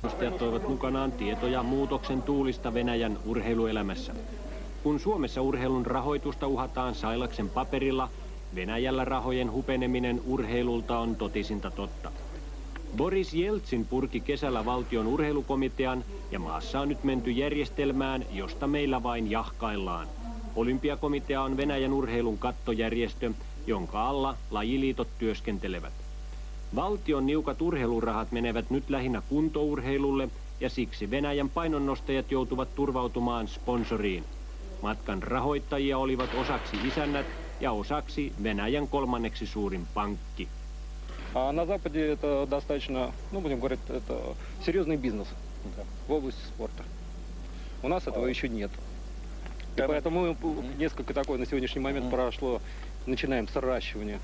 Nostajat toivat mukanaan tietoja muutoksen tuulista Venäjän urheiluelämässä. Kun Suomessa urheilun rahoitusta uhataan Sailaksen paperilla, Venäjällä rahojen hupeneminen urheilulta on totisinta totta. Boris Jeltsin purki kesällä valtion urheilukomitean ja maassa on nyt menty järjestelmään, josta meillä vain jahkaillaan. Olympiakomitea on Venäjän urheilun kattojärjestö, jonka alla lajiliitot työskentelevät. Valtion niukat urheilurahat menevät nyt lähinnä kuntourheilulle ja siksi Venäjän painonnostajat joutuvat turvautumaan sponsoriin. Matkan rahoittajia olivat osaksi isännät ja osaksi Venäjän kolmanneksi suurin pankki. На Западе это достаточно, будем говорить, это серьезный бизнес в области спорта. У нас этого еще нет. И поэтому несколько такое на сегодняшний момент прошло. Начинаем с наращивания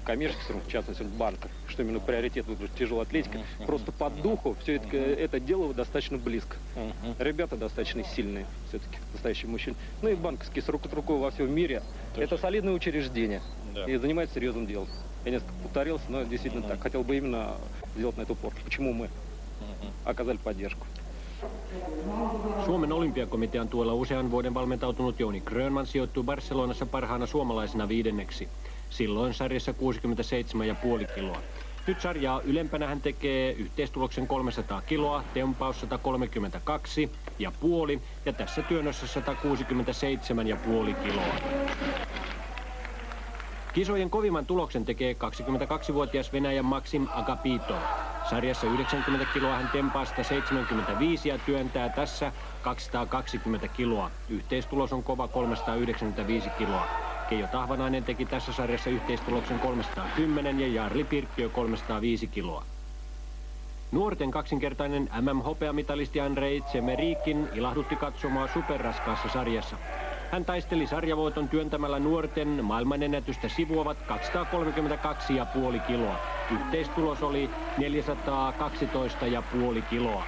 коммерческих, в частности банка, что именно приоритет тяжелой атлетики. Просто по духу все это дело достаточно близко. Ребята достаточно сильные, все-таки настоящие мужчины. Ну и банковские с рук от руку во всем мире. Это солидное учреждение и занимается серьезным делом. Я несколько повторился, но действительно так. Хотел бы именно сделать на это упор. Почему мы оказали поддержку. Suomen olympiakomitean tuella usean vuoden valmentautunut Jouni Grönman sijoittui Barcelonassa parhaana suomalaisena 5. Silloin sarjassa 67,5 kiloa. Nyt sarjaa ylempänä hän tekee yhteistuloksen 300 kiloa, tempaus 132,5 ja tässä työnnössä 167,5 kiloa. Kisojen kovimman tuloksen tekee 22-vuotias Venäjän Maksim Agapitov. Sarjassa 90 kiloa hän tempaa 175 ja työntää tässä 220 kiloa. Yhteistulos on kova 395 kiloa. Keijo Tahvanainen teki tässä sarjassa yhteistuloksen 310 ja Jarli Pirkkiö 305 kiloa. Nuorten kaksinkertainen MM-hopeamitalisti Andrei Tsemerikin ilahdutti katsomaa superraskaassa sarjassa. Hän taisteli sarjavoiton työntämällä nuorten maailmanennätystä sivuavat 232,5 kiloa. Yhteistulos oli 412,5 kiloa.